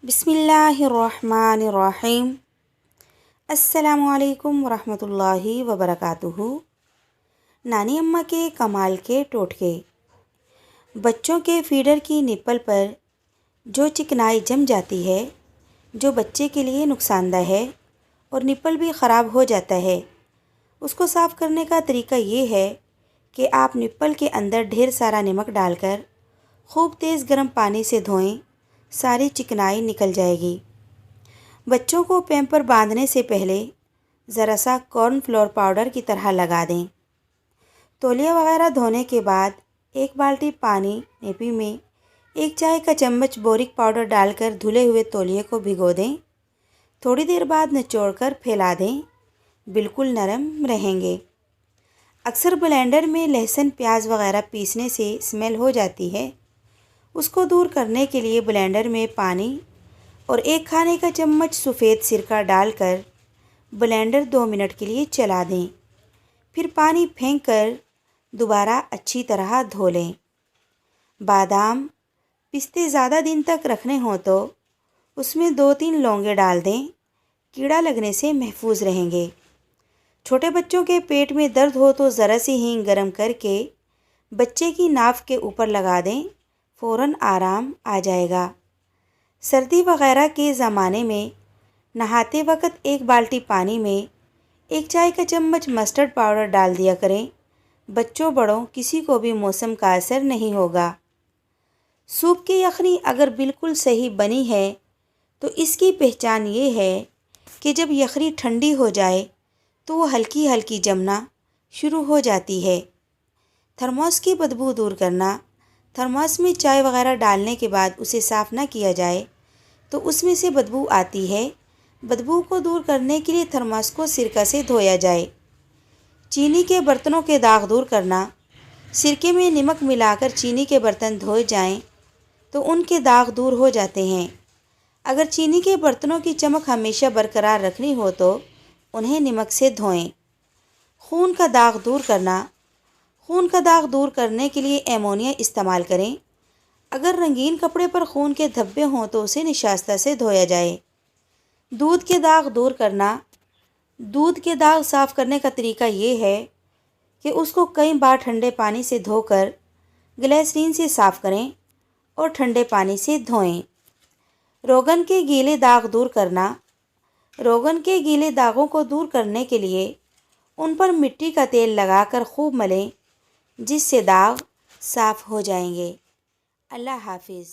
بسم اللہ الرحمن الرحیم۔ السلام علیکم ورحمۃ اللہ وبرکاتہ۔ نانی اماں کے کمال کے ٹوٹکے۔ بچوں کے فیڈر کی نپل پر جو چکنائی جم جاتی ہے جو بچے کے لیے نقصان دہ ہے اور نپل بھی خراب ہو جاتا ہے، اس کو صاف کرنے کا طریقہ یہ ہے کہ آپ نپل کے اندر ڈھیر سارا نمک ڈال کر خوب تیز گرم پانی سے دھوئیں، ساری چکنائی نکل جائے گی۔ بچوں کو پیمپر باندھنے سے پہلے ذرا سا کارن فلور پاؤڈر کی طرح لگا دیں۔ تولیہ وغیرہ دھونے کے بعد ایک بالٹی پانی نیپی میں 1 چائے کا چمچ بورک پاؤڈر ڈال کر دھلے ہوئے تولیے کو بھگو دیں۔ تھوڑی دیر بعد نچوڑ کر پھیلا دیں، بالکل نرم رہیں گے۔ اکثر بلینڈر میں لہسن پیاز وغیرہ پیسنے سے اسمیل ہو جاتی ہے، اس کو دور کرنے کے لیے بلینڈر میں پانی اور 1 کھانے کا چمچ سفید سرکہ ڈال کر بلینڈر 2 منٹ کے لیے چلا دیں، پھر پانی پھینک کر دوبارہ اچھی طرح دھو لیں۔ بادام پستے زیادہ دن تک رکھنے ہوں تو اس میں 2-3 لونگے ڈال دیں، کیڑا لگنے سے محفوظ رہیں گے۔ چھوٹے بچوں کے پیٹ میں درد ہو تو ذرا سی ہینگ گرم کر کے بچے کی ناف کے اوپر لگا دیں، فوراً آرام آ جائے گا۔ سردی وغیرہ کے زمانے میں نہاتے وقت 1 بالٹی پانی میں 1 چائے کا چمچ مسٹرڈ پاؤڈر ڈال دیا کریں، بچوں بڑوں کسی کو بھی موسم کا اثر نہیں ہوگا۔ سوپ کی یخنی اگر بالکل صحیح بنی ہے تو اس کی پہچان یہ ہے کہ جب یخنی ٹھنڈی ہو جائے تو وہ ہلکی ہلکی جمنا شروع ہو جاتی ہے۔ تھرموس کی بدبو دور کرنا۔ تھرموس میں چائے وغیرہ ڈالنے کے بعد اسے صاف نہ کیا جائے تو اس میں سے بدبو آتی ہے۔ بدبو کو دور کرنے کے لیے تھرموس کو سرکہ سے دھویا جائے۔ چینی کے برتنوں کے داغ دور کرنا۔ سرکے میں نمک ملا کر چینی کے برتن دھوئے جائیں تو ان کے داغ دور ہو جاتے ہیں۔ اگر چینی کے برتنوں کی چمک ہمیشہ برقرار رکھنی ہو تو انہیں نمک سے دھوئیں۔ خون کا داغ دور کرنا۔ خون کا داغ دور کرنے کے لیے ایمونیا استعمال کریں۔ اگر رنگین کپڑے پر خون کے دھبے ہوں تو اسے نشاستہ سے دھویا جائے۔ دودھ کے داغ دور کرنا۔ دودھ کے داغ صاف کرنے کا طریقہ یہ ہے کہ اس کو کئی بار ٹھنڈے پانی سے دھو کر گلیسرین سے صاف کریں اور ٹھنڈے پانی سے دھوئیں۔ روغن کے گیلے داغ دور کرنا۔ روغن کے گیلے داغوں کو دور کرنے کے لیے ان پر مٹی کا تیل لگا کر خوب ملیں، جس سے داغ صاف ہو جائیں گے۔ اللہ حافظ۔